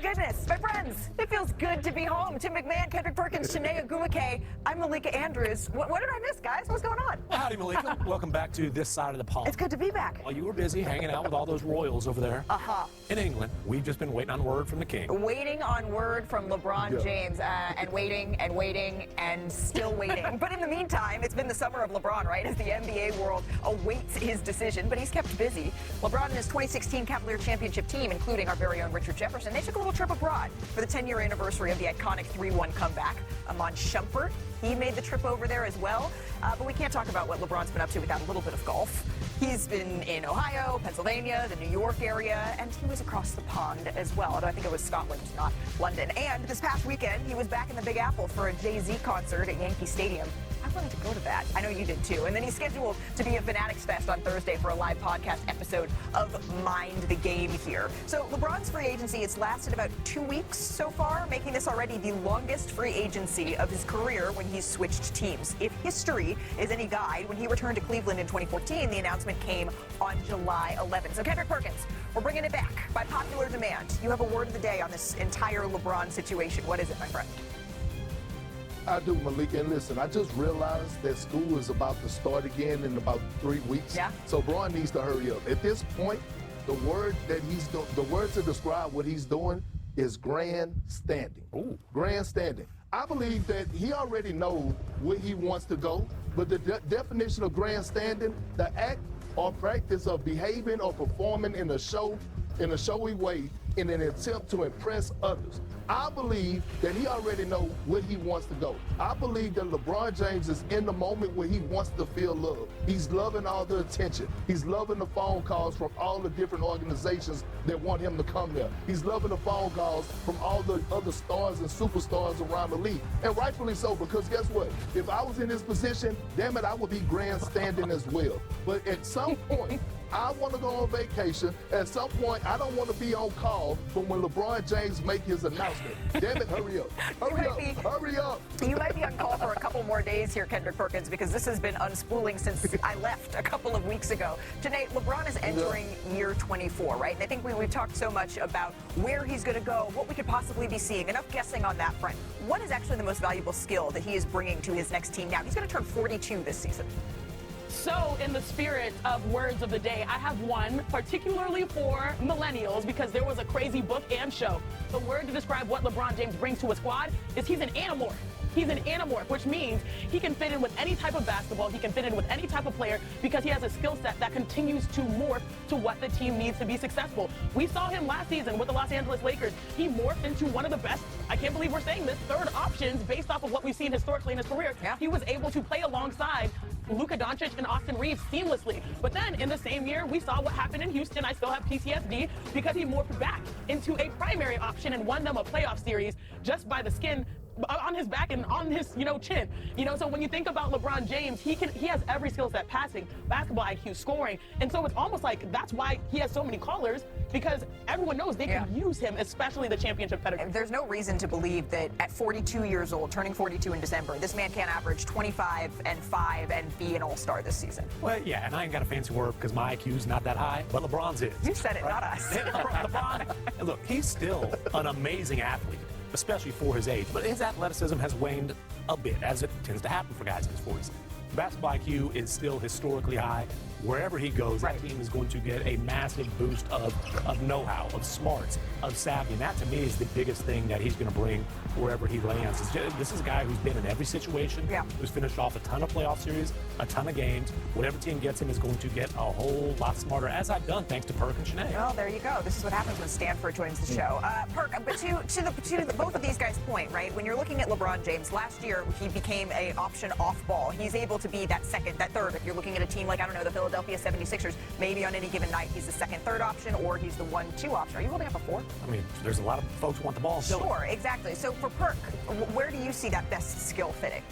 goodness, my friends, it feels good to be home. Tim McMahon, Kendrick Perkins, Shanae Ogumake. I'm Malika Andrews. What did I miss, guys? What's going on? Well, howdy, Malika. Welcome back to this side of the pond. It's good to be back. While you were busy hanging out with all those royals over there in England, we've just been waiting on word from the king. Waiting on word from LeBron James, and waiting and waiting and still waiting. But in the meantime, it's been the summer of LeBron, right? As the NBA world awaits his decision, but he's kept busy. LeBron and his 2016 Cavalier championship team, including our very own Richard Jefferson, they took a little trip abroad for the 10-year anniversary of the iconic 3-1 comeback. Amon Sharpe, he made the trip over there as well. But we can't talk about what LeBron's been up to without a little bit of golf. He's been in Ohio, Pennsylvania, the New York area, and he was across the pond as well. Although I think it was Scotland, not London. And this past weekend, he was back in the Big Apple for a Jay-Z concert at Yankee Stadium. I wanted to go to that. I know you did too. And then he's scheduled to be at Fanatics Fest on Thursday for a live podcast episode of Mind the Game here. So LeBron's free agency has lasted about 2 weeks so far, making this already the longest free agency of his career when he's switched teams. If history is any guide, when he returned to Cleveland in 2014, the announcement came on July 11th. So Kendrick Perkins, we're bringing it back by popular demand. You have a word of the day on this entire LeBron situation. What is it, my friend? I do, Malika, and listen, I just realized that school is about to start again in about 3 weeks. Yeah. So Bron needs to hurry up. At this point, the word to describe what he's doing is grandstanding. Ooh. Grandstanding. I believe that he already knows where he wants to go, but the definition of grandstanding, the act or practice of behaving or performing in a showy way in an attempt to impress others. I believe that he already knows where he wants to go. I believe that LeBron James is in the moment where he wants to feel love. He's loving all the attention. He's loving the phone calls from all the different organizations that want him to come there. He's loving the phone calls from all the other stars and superstars around the league. And rightfully so, because guess what? If I was in his position, damn it, I would be grandstanding as well. But at some point, I want to go on vacation. At some point, I don't want to be on call from when LeBron James make his announcement. Damn it, hurry up. Hurry up. You might be on call for a couple more days here, Kendrick Perkins, because this has been unspooling since I left a couple of weeks ago. Janae, LeBron is entering year 24, right? And I think we've talked so much about where he's going to go, what we could possibly be seeing, enough guessing on that front. What is actually the most valuable skill that he is bringing to his next team now? He's going to turn 42 this season. So, in the spirit of words of the day, I have one particularly for millennials because there was a crazy book and show. The word to describe what LeBron James brings to a squad is he's an animorph. He's an anamorph, which means he can fit in with any type of basketball, he can fit in with any type of player because he has a skill set that continues to morph to what the team needs to be successful. We saw him last season with the Los Angeles Lakers. He morphed into one of the best, I can't believe we're saying this, third options based off of what we've seen historically in his career. Yeah. He was able to play alongside Luka Doncic and Austin Reeves seamlessly. But then in the same year, we saw what happened in Houston. I still have PTSD because he morphed back into a primary option and won them a playoff series just by the skin on his back and on his, chin. So when you think about LeBron James, he has every skill set, passing, basketball IQ, scoring. And so it's almost like that's why he has so many callers, because everyone knows they can use him, especially the championship pedigree. There's no reason to believe that at 42 years old, turning 42 in December, this man can't average 25 and 5 and be an all-star this season. Well, yeah, and I ain't got a fancy word because my IQ's not that high, but LeBron's is. You said it, not us. LeBron, look, he's still an amazing athlete, especially for his age, but his athleticism has waned a bit, as it tends to happen for guys in his 40s. Basketball IQ is still historically high. Wherever he goes, that team is going to get a massive boost of know-how, of smarts, of savvy. And that, to me, is the biggest thing that he's going to bring wherever he lands. This is a guy who's been in every situation, who's finished off a ton of playoff series, a ton of games. Whatever team gets him is going to get a whole lot smarter, as I've done, thanks to Perk and Shanae. Well, there you go. This is what happens when Stanford joins the show. Perk, but to both of these guys' point, right? When you're looking at LeBron James, last year he became an option off ball. He's able to be that second, that third. If you're looking at a team like, I don't know, the Philadelphia 76ers, maybe on any given night he's the second, third option, or he's the 1-2 option. Are you holding up a 4? I mean, there's a lot of folks who want the ball. Sure, exactly. So for Perk, where do you see that best skill fitting?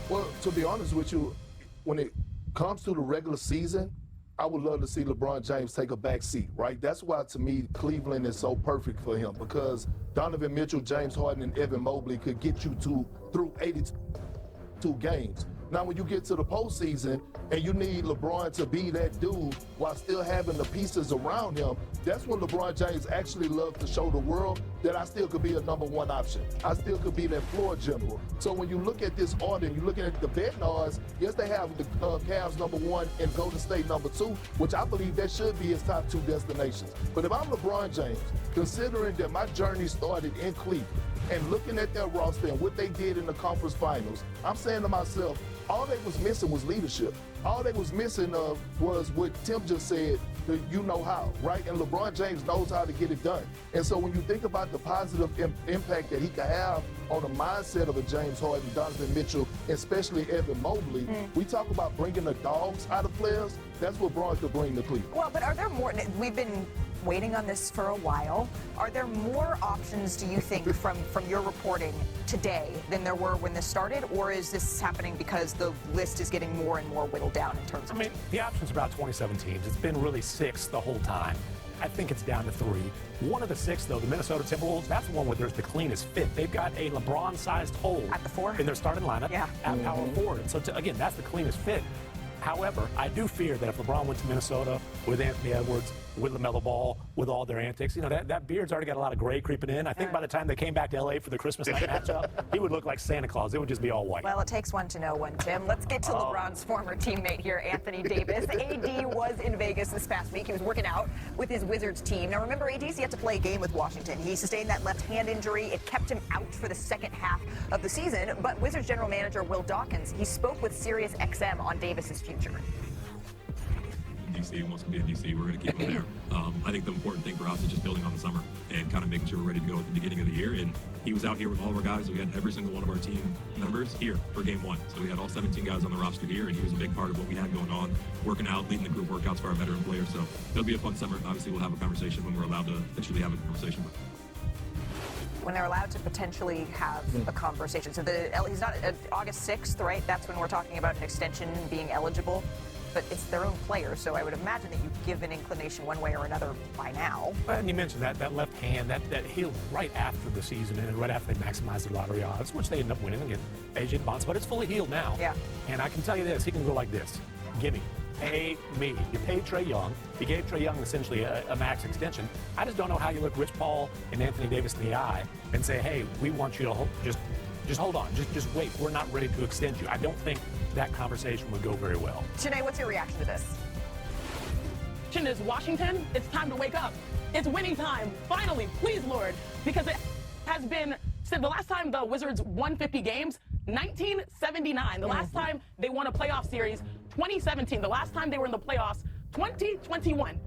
Well, to be honest with you, when it comes to the regular season, I would love to see LeBron James take a back seat, right? That's why, to me, Cleveland is so perfect for him, because Donovan Mitchell, James Harden, and Evan Mobley could get you through 82 games. Now, when you get to the postseason and you need LeBron to be that dude while still having the pieces around him, that's when LeBron James actually loves to show the world that I still could be a number one option. I still could be that floor general. So when you look at this order and you're looking at the betting odds, yes, they have the Cavs number one and Golden State number two, which I believe that should be his top two destinations. But if I'm LeBron James, considering that my journey started in Cleveland and looking at their roster and what they did in the conference finals, I'm saying to myself, all they was missing was leadership. All they was missing was what Tim just said, the you know how, right? And LeBron James knows how to get it done. And so when you think about the positive impact that he can have on the mindset of a James Harden, Donovan Mitchell, especially Evan Mobley, we talk about bringing the dogs out of players. That's what Braun could bring to Cleveland. Well, but are there more? We've been waiting on this for a while. Are there more options, do you think, from your reporting today than there were when this started? Or is this happening because the list is getting more and more whittled down in terms of... I mean, the options are about 27 teams. It's been really 6 the whole time. I think it's down to 3. One of the 6, though, the Minnesota Timberwolves, that's the one where there's the cleanest fit. They've got a LeBron-sized hole at the 4 in their starting lineup at power forward. And so, again, that's the cleanest fit. However, I do fear that if LeBron went to Minnesota with Anthony Edwards, with LaMelo Ball, with all their antics, you know, that beard's already got a lot of gray creeping in. I think by the time they came back to L.A. for the Christmas night matchup, he would look like Santa Claus. It would just be all white. Well, it takes one to know one, Tim. Let's get to LeBron's former teammate here, Anthony Davis. AD was in Vegas this past week. He was working out with his Wizards team. Now, remember, AD's yet to play a game with Washington. He sustained that left hand injury. It kept him out for the second half of the season. But Wizards general manager Will Dawkins, he spoke with Sirius XM on Davis's future. DC wants to be in DC. We're going to keep him there. I think the important thing for us is just building on the summer and kind of making sure we're ready to go at the beginning of the year. And he was out here with all of our guys. We had every single one of our team members here for game 1. So we had all 17 guys on the roster here, and he was a big part of what we had going on, working out, leading the group workouts for our veteran players. So it'll be a fun summer. Obviously, we'll have a conversation when we're allowed to potentially have a conversation. When they're allowed to potentially have a conversation. So he's not August 6th, right? That's when we're talking about an extension being eligible. But it's their own player, so I would imagine that you give an inclination one way or another by now. And you mentioned that left hand, that healed right after the season and right after they maximized the lottery odds, which they ended up winning against AJ Bonds, but it's fully healed now. Yeah. And I can tell you this, he can go like this. Gimme. Pay me. You paid Trae Young. You gave Trae Young essentially a max extension. I just don't know how you look Rich Paul and Anthony Davis in the eye and say, hey, we want you to just hold on. Just wait. We're not ready to extend you. I don't think that conversation would go very well. Shanae, what's your reaction to this? Is Washington, it's time to wake up. It's winning time. Finally, please, Lord, because it has been since the last time the Wizards won 50 games, 1979. The last time they won a playoff series, 2017. The last time they were in the playoffs, 2021.